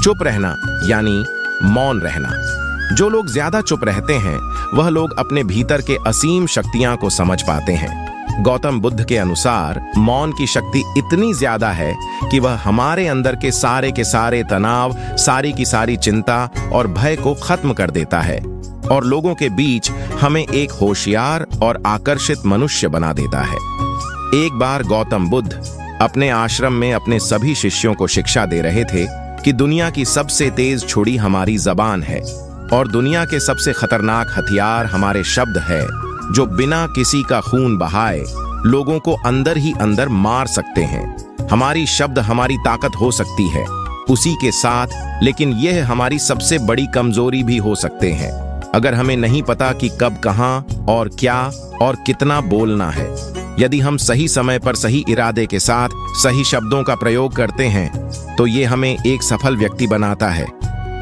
चुप रहना यानी मौन रहना। जो लोग ज्यादा चुप रहते हैं वह लोग अपने भीतर के असीम शक्तियां को समझ पाते हैं। गौतम बुद्ध के अनुसार मौन की शक्ति इतनी ज्यादा है कि वह हमारे अंदर के सारे तनाव, सारी की सारी चिंता और भय को खत्म कर देता है और लोगों के बीच हमें एक होशियार और आकर्षित मनुष्य बना देता है। एक बार गौतम बुद्ध अपने आश्रम में अपने सभी शिष्यों को शिक्षा दे रहे थे कि दुनिया की सबसे तेज छुरी हमारी जबान है और दुनिया के सबसे खतरनाक हथियार हमारे शब्द है, जो बिना किसी का खून बहाए लोगों को अंदर ही अंदर मार सकते हैं। हमारी शब्द हमारी ताकत हो सकती है उसी के साथ, लेकिन यह हमारी सबसे बड़ी कमजोरी भी हो सकते हैं अगर हमें नहीं पता कि कब, कहां और क्या और कितना बोलना है। यदि हम सही समय पर सही इरादे के साथ सही शब्दों का प्रयोग करते हैं तो ये हमें एक सफल व्यक्ति बनाता है,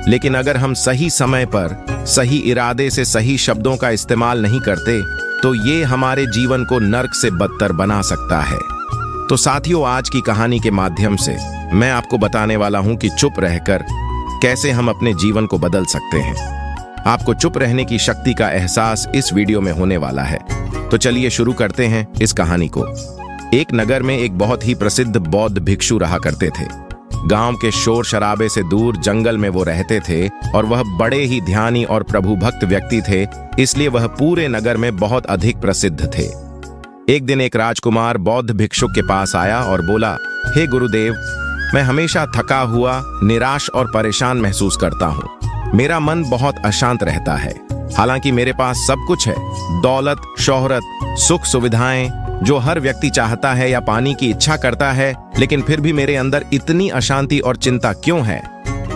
लेकिन अगर हम सही समय पर सही इरादे से सही शब्दों का इस्तेमाल नहीं करते तो ये हमारे जीवन को नर्क से बदतर बना सकता है। तो साथियों, आज की कहानी के माध्यम से मैं आपको बताने वाला हूं कि चुप रहकर कैसे हम अपने जीवन को बदल सकते हैं। आपको चुप रहने की शक्ति का एहसास इस वीडियो में होने वाला है। तो चलिए शुरू करते हैं इस कहानी को। एक नगर में एक बहुत ही प्रसिद्ध बौद्ध भिक्षु रहा करते थे। गांव के शोर शराबे से दूर जंगल में वो रहते थे और वह बड़े ही ध्यानी और प्रभु भक्त व्यक्ति थे, इसलिए वह पूरे नगर में बहुत अधिक प्रसिद्ध थे। एक दिन एक राजकुमार बौद्ध भिक्षुक के पास आया और बोला, हे गुरुदेव, मैं हमेशा थका हुआ, निराश और परेशान महसूस करता हूँ। मेरा मन बहुत अशांत रहता है। हालांकि मेरे पास सब कुछ है, दौलत, शोहरत, सुख सुविधाएं जो हर व्यक्ति चाहता है या पाने की इच्छा करता है, लेकिन फिर भी मेरे अंदर इतनी अशांति और चिंता क्यों है?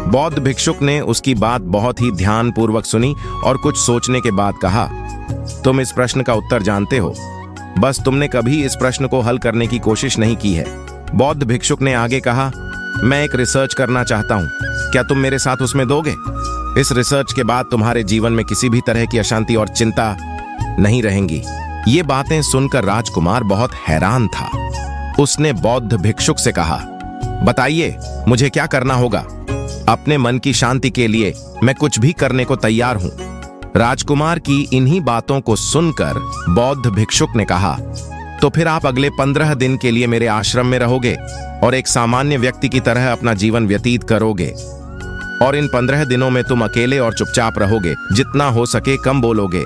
बौद्ध भिक्षुक ने उसकी बात बहुत ही ध्यानपूर्वक सुनी और कुछ सोचने के बाद कहा, तुम इस प्रश्न का उत्तर जानते हो, बस तुमने कभी इस प्रश्न को हल करने की कोशिश नहीं की है। बौद्ध भिक्षुक ने आगे कहा, मैं एक रिसर्च करना चाहता हूँ, क्या तुम मेरे साथ उसमें दोगे? इस रिसर्च के बाद तुम्हारे जीवन में किसी भी तरह की अशांति और चिंता नहीं रहेंगी। ये बातें सुनकर राजकुमार बहुत हैरान था। उसने बौद्ध भिक्षुक से कहा, बताइए मुझे क्या करना होगा? अपने मन की शांति के लिए मैं कुछ भी करने को तैयार हूं। राजकुमार की इन्हीं बातों को सुनकर बौद्ध भिक्षुक ने कहा, तो फिर आप अगले 15 दिन के लिए मेरे आश्रम में रहोगे और एक सामान्य व्यक्ति की तरह अपना जीवन व्यतीत करोगे। और इन 15 दिनों में तुम अकेले और चुपचाप रहोगे, जितना हो सके कम बोलोगे।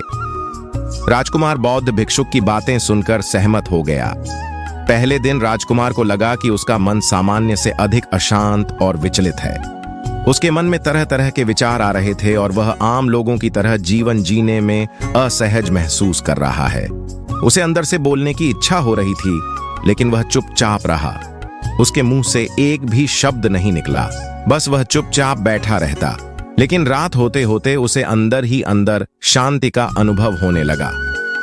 राजकुमार बौद्ध भिक्षुक की बातें सुनकर सहमत हो गया। पहले दिन राजकुमार को लगा कि उसका मन सामान्य से अधिक अशांत और विचलित है। उसके मन में तरह तरह के विचार आ रहे थे और वह आम लोगों की तरह जीवन जीने में असहज महसूस कर रहा है। उसे अंदर से बोलने की इच्छा हो रही थी, लेकिन वह चुपचाप रहा। उसके मुंह से एक भी शब्द नहीं निकला, बस वह चुपचाप बैठा रहता। लेकिन रात होते होते उसे अंदर ही अंदर शांति का अनुभव होने लगा।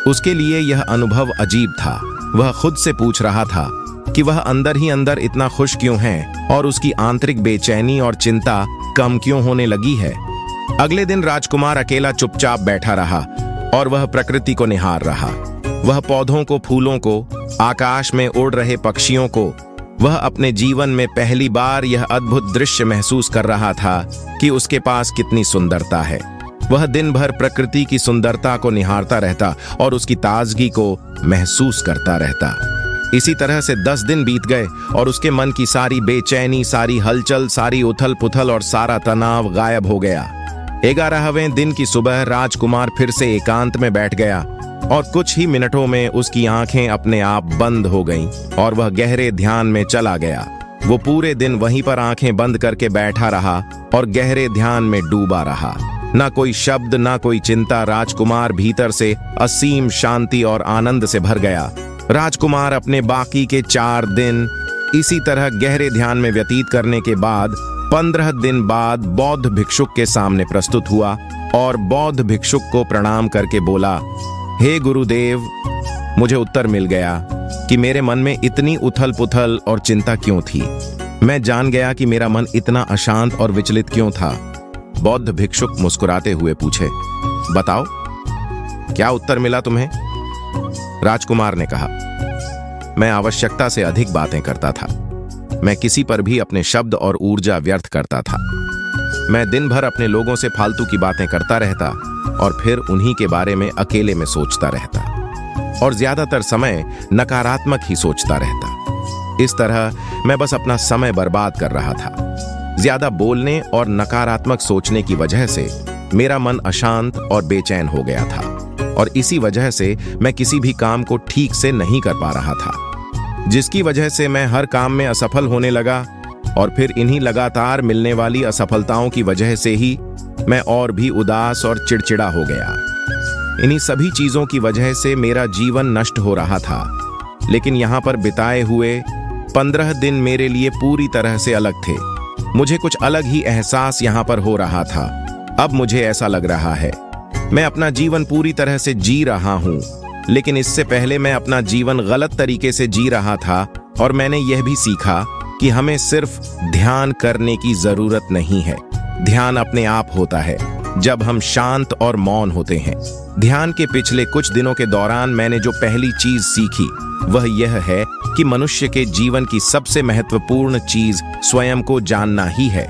उसके लिए यह अनुभव अजीब था। वह खुद से पूछ रहा था कि वह अंदर ही अंदर इतना खुश क्यों है और उसकी आंतरिक बेचैनी और चिंता कम क्यों होने लगी है। अगले दिन राजकुमार अकेला चुपचाप बैठा रहा और वह प्रकृति को निहार रहा। वह पौधों को, फूलों को, आकाश में उड़ रहे पक्षियों को। वह अपने जीवन में पहली बार यह अद्भुत दृश्य महसूस कर रहा था कि उसके पास कितनी सुंदरता है। वह दिन भर प्रकृति की सुंदरता को निहारता रहता और उसकी ताजगी को महसूस करता रहता। इसी तरह से 10 दिन बीत गए और उसके मन की सारी बेचैनी, सारी हलचल, सारी उथल पुथल और सारा तनाव गायब हो गया। 11वें दिन की सुबह राजकुमार फिर से एकांत में बैठ गया और कुछ ही मिनटों में उसकी आंखें अपने आप बंद हो गईं और वह गहरे ध्यान में चला गया। वो पूरे दिन वहीं पर आंखें बंद करके बैठा रहा और गहरे ध्यान में डूबा रहा। ना कोई शब्द, ना कोई चिंता। राजकुमार भीतर से असीम शांति और आनंद से भर गया। राजकुमार अपने बाकी के 4 दिन इसी तरह गहरे ध्यान में व्यतीत करने के बाद 15 दिन बाद बौद्ध भिक्षुक के सामने प्रस्तुत हुआ और बौद्ध भिक्षुक को प्रणाम करके बोला, हे गुरुदेव, मुझे उत्तर मिल गया कि मेरे मन में इतनी उथल पुथल और चिंता क्यों थी। मैं जान गया कि मेरा मन इतना अशांत और विचलित क्यों था। बौद्ध भिक्षुक मुस्कुराते हुए पूछे, बताओ क्या उत्तर मिला तुम्हें? राजकुमार ने कहा, मैं आवश्यकता से अधिक बातें करता था। मैं किसी पर भी अपने शब्द और ऊर्जा व्यर्थ करता था। मैं दिन भर अपने लोगों से फालतू की बातें करता रहता और फिर उन्हीं के बारे में अकेले में सोचता रहता और ज्यादातर समय नकारात्मक ही सोचता रहता। इस तरह मैं बस अपना समय बर्बाद कर रहा था। ज्यादा बोलने और नकारात्मक सोचने की वजह से मेरा मन अशांत और बेचैन हो गया था और इसी वजह से मैं किसी भी काम को ठीक से नहीं कर पा रहा था, जिसकी वजह से मैं हर काम में असफल होने लगा और फिर इन्हीं लगातार मिलने वाली असफलताओं की वजह से ही मैं और भी उदास और चिड़चिड़ा हो गया। इन्हीं सभी चीजों की वजह से मेरा जीवन नष्ट हो रहा था। लेकिन यहाँ पर बिताए हुए 15 दिन मेरे लिए पूरी तरह से अलग थे। मुझे कुछ अलग ही एहसास यहाँ पर हो रहा था। अब मुझे ऐसा लग रहा है मैं अपना जीवन पूरी तरह से जी रहा हूँ, लेकिन इससे पहले मैं अपना जीवन गलत तरीके से जी रहा था और मैंने यह भी सीखा कि हमें सिर्फ ध्यान करने की जरूरत नहीं है। ध्यान अपने आप होता है जब हम शांत और मौन होते हैं। ध्यान के पिछले कुछ दिनों के दौरान मैंने जो पहली चीज सीखी वह यह है कि मनुष्य के जीवन की सबसे महत्वपूर्ण चीज स्वयं को जानना ही है।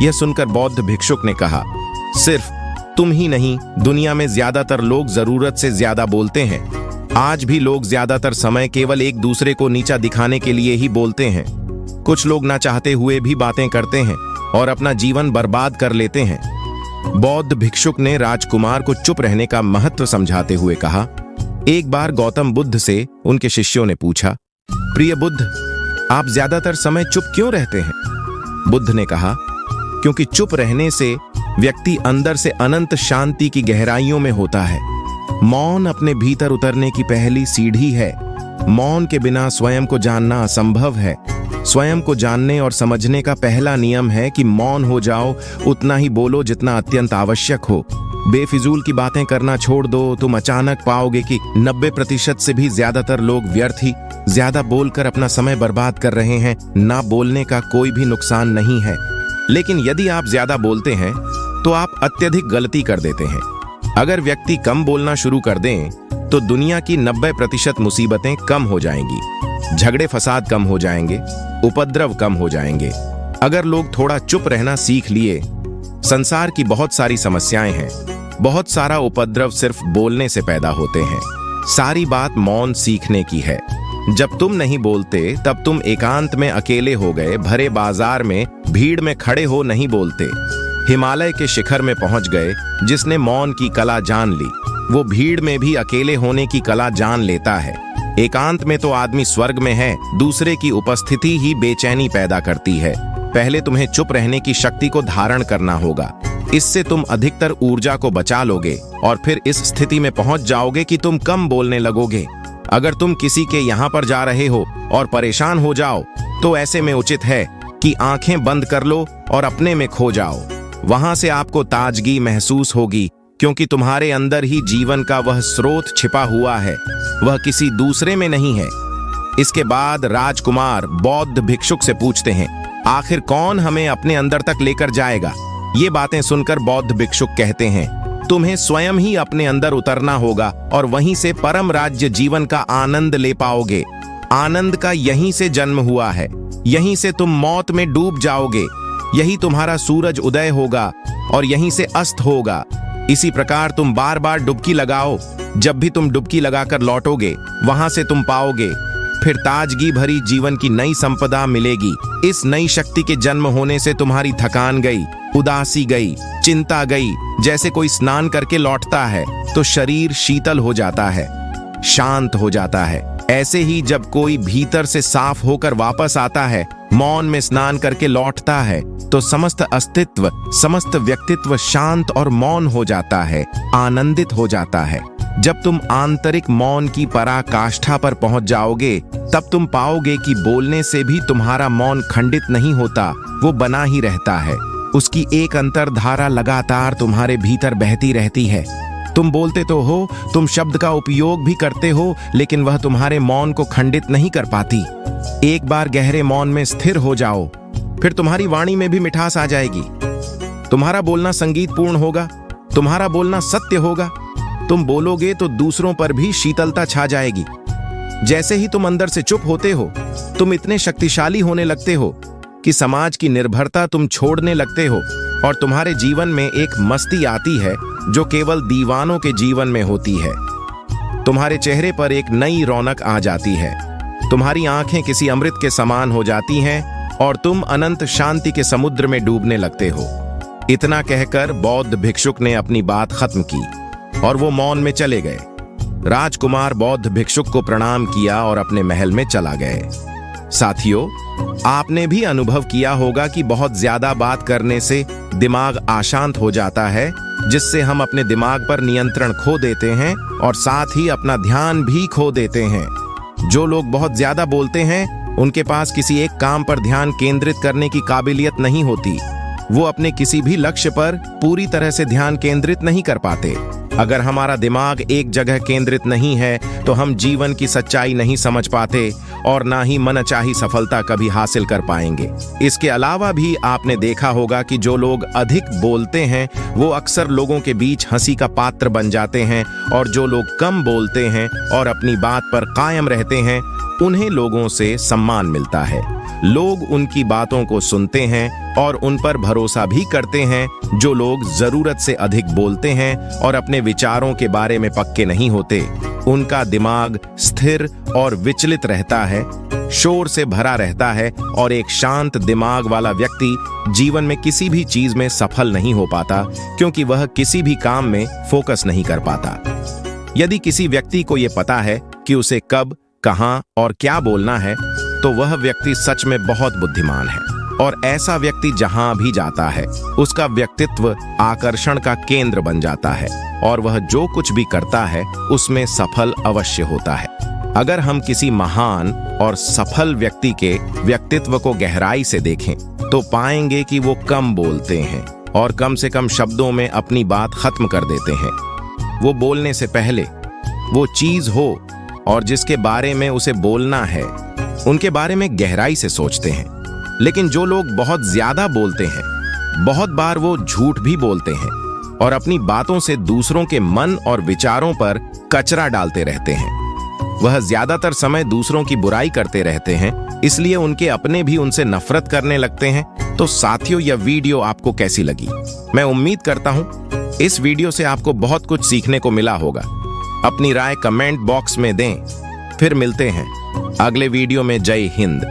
यह सुनकर बौद्ध भिक्षुक ने कहा, सिर्फ तुम ही नहीं, दुनिया में ज्यादातर लोग जरूरत से ज्यादा बोलते हैं। आज भी लोग ज्यादातर समय केवल एक दूसरे को नीचा दिखाने के लिए ही बोलते हैं। कुछ लोग ना चाहते हुए भी बातें करते हैं और अपना जीवन बर्बाद कर लेते हैं। बौद्ध भिक्षुक ने राजकुमार को चुप रहने का महत्व समझाते हुए कहा। एक बार गौतम बुद्ध से उनके शिष्यों ने पूछा, प्रिय बुद्ध, आप ज्यादातर समय चुप क्यों रहते हैं? बुद्ध ने कहा, क्योंकि चुप रहने से व्यक्ति अंदर से अनंत शांति की गहराइयों में होता है। मौन अपने भीतर उतरने की पहली सीढ़ी है। मौन के बिना स्वयं को जानना असंभव है। स्वयं को जानने और समझने का पहला नियम है कि मौन हो जाओ, उतना ही बोलो जितना अत्यंत आवश्यक हो। बेफिजूल की बातें करना छोड़ दो। तुम अचानक पाओगे कि 90% से भी ज्यादातर लोग व्यर्थ ही ज्यादा बोलकर अपना समय बर्बाद कर रहे हैं। ना बोलने का कोई भी नुकसान नहीं है, लेकिन यदि आप ज्यादा बोलते हैं तो आप अत्यधिक गलती कर देते हैं। अगर व्यक्ति कम बोलना शुरू कर दें तो दुनिया की 90% मुसीबतें कम हो जाएंगी, झगड़े फसाद कम हो जाएंगे, उपद्रव कम हो जाएंगे। अगर लोग थोड़ा चुप रहना सीख लिए, संसार की बहुत सारी समस्याएं हैं, बहुत सारा उपद्रव सिर्फ बोलने से पैदा होते हैं। सारी बात मौन सीखने की है। जब तुम नहीं बोलते तब तुम एकांत में अकेले हो गए, भरे बाजार में भीड़ में खड़े हो नहीं बोलते। हिमालय के शिखर में पहुंच गए जिसने मौन की कला जान ली, वो भीड़ में भी अकेले होने की कला जान लेता है। एकांत में तो आदमी स्वर्ग में है, दूसरे की उपस्थिति ही बेचैनी पैदा करती है। पहले तुम्हें चुप रहने की शक्ति को धारण करना होगा। इससे तुम अधिकतर ऊर्जा को बचा लोगे और फिर इस स्थिति में पहुंच जाओगे कि तुम कम बोलने लगोगे। अगर तुम किसी के यहाँ पर जा रहे हो और परेशान हो जाओ तो ऐसे में उचित है कि आंखें बंद कर लो और अपने में खो जाओ। वहां से आपको ताजगी महसूस होगी, क्योंकि तुम्हारे अंदर ही जीवन का वह स्रोत छिपा हुआ है, वह किसी दूसरे में नहीं है। इसके बाद राजकुमार बौद्ध भिक्षुक से पूछते हैं, आखिर कौन हमें अपने अंदर तक लेकर जाएगा? ये बातें सुनकर बौद्ध भिक्षुक कहते हैं, तुम्हें स्वयं ही अपने अंदर उतरना होगा और वहीं से परम राज्य जीवन का आनंद ले पाओगे। आनंद का यहीं से जन्म हुआ है, यहीं से तुम मौत में डूब जाओगे, यही तुम्हारा सूरज उदय होगा और यहीं से अस्त होगा। इसी प्रकार तुम बार बार डुबकी लगाओ। जब भी तुम डुबकी लगाकर लौटोगे, वहां से तुम पाओगे फिर ताजगी भरी जीवन की नई संपदा मिलेगी। इस नई शक्ति के जन्म होने से तुम्हारी थकान गई, उदासी गई, चिंता गई। जैसे कोई स्नान करके लौटता है तो शरीर शीतल हो जाता है, शांत हो जाता है। ऐसे ही जब कोई भीतर से साफ होकर वापस आता है, मौन में स्नान करके लौटता है, तो समस्त अस्तित्व, समस्त व्यक्तित्व शांत और मौन हो जाता है, आनंदित हो जाता है। जब तुम आंतरिक मौन की पराकाष्ठा पर पहुंच जाओगे, तब तुम पाओगे कि बोलने से भी तुम्हारा मौन खंडित नहीं होता, वो बना ही रहता है। उसकी एक अंतर्धारा लगातार तुम्हारे भीतर बहती रहती है। तुम बोलते तो हो, तुम शब्द का उपयोग भी करते हो, लेकिन वह तुम्हारे मौन को खंडित नहीं कर पाती। एक बार गहरे मौन में स्थिर हो जाओ, फिर तुम्हारी वाणी में भी मिठास आ जाएगी। तुम्हारा बोलना संगीतपूर्ण होगा, तुम्हारा बोलना सत्य होगा। तुम बोलोगे तो दूसरों पर भी शीतलता छा जाएगी। जैसे ही तुम अंदर से चुप होते हो, तुम इतने शक्तिशाली होने लगते हो कि समाज की निर्भरता तुम छोड़ने लगते हो। और तुम्हारे जीवन में एक मस्ती आती है जो केवल दीवानों के जीवन में होती है। तुम्हारे चेहरे पर एक नई रौनक आ जाती है, तुम्हारी आंखें किसी अमृत के समान हो जाती हैं और तुम अनंत शांति के समुद्र में डूबने लगते हो। इतना कहकर बौद्ध भिक्षुक ने अपनी बात खत्म की और वो मौन में चले गए। राजकुमार बौद्ध भिक्षुक को प्रणाम किया और अपने महल में चला गए। साथियों, आपने भी अनुभव किया होगा कि बहुत ज्यादा बात करने से दिमाग अशांत हो जाता है, जिससे हम अपने दिमाग पर नियंत्रण खो देते हैं और साथ ही अपना ध्यान भी खो देते हैं। जो लोग बहुत ज्यादा बोलते हैं, उनके पास किसी एक काम पर ध्यान केंद्रित करने की काबिलियत नहीं होती। वो अपने किसी भी लक्ष्य पर पूरी तरह से ध्यान केंद्रित नहीं कर पाते। अगर हमारा दिमाग एक जगह केंद्रित नहीं है तो हम जीवन की सच्चाई नहीं समझ पाते और ना ही मनचाही सफलता कभी हासिल कर पाएंगे। इसके अलावा भी आपने देखा होगा कि जो लोग अधिक बोलते हैं वो अक्सर लोगों के बीच हंसी का पात्र बन जाते हैं, और जो लोग कम बोलते हैं और अपनी बात पर कायम रहते हैं उन्हें लोगों से सम्मान मिलता है। लोग उनकी बातों को सुनते हैं और उन पर भरोसा भी करते हैं। जो लोग जरूरत से अधिक बोलते हैं और अपने विचारों के बारे में पक्के नहीं होते, उनका दिमाग स्थिर और विचलित रहता है, शोर से भरा रहता है, और एक शांत दिमाग वाला व्यक्ति जीवन में किसी भी चीज में सफल नहीं हो पाता, क्योंकि वह किसी भी काम में फोकस नहीं कर पाता। यदि किसी व्यक्ति को यह पता है कि उसे कब, कहां और क्या बोलना है, तो वह व्यक्ति सच में बहुत बुद्धिमान है। और ऐसा व्यक्ति जहां भी जाता है उसका व्यक्तित्व आकर्षण का केंद्र बन जाता है और वह जो कुछ भी करता है उसमें सफल अवश्य होता है। अगर हम किसी महान और सफल व्यक्ति के व्यक्तित्व को गहराई से देखें तो पाएंगे कि वो कम बोलते हैं और कम से कम शब्दों में अपनी बात खत्म कर देते हैं। वो बोलने से पहले वो चीज हो और जिसके बारे में उसे बोलना है उनके बारे में गहराई से सोचते हैं। लेकिन जो लोग बहुत ज्यादा बोलते हैं, बहुत बार वो झूठ भी बोलते हैं और अपनी बातों से दूसरों के मन और विचारों पर कचरा डालते रहते हैं। वह ज्यादातर समय दूसरों की बुराई करते रहते हैं, इसलिए उनके अपने भी उनसे नफरत करने लगते हैं। तो साथियों, यह वीडियो आपको कैसी लगी? मैं उम्मीद करता हूं इस वीडियो से आपको बहुत कुछ सीखने को मिला होगा। अपनी राय कमेंट बॉक्स में दें। फिर मिलते हैं अगले वीडियो में। जय हिंद।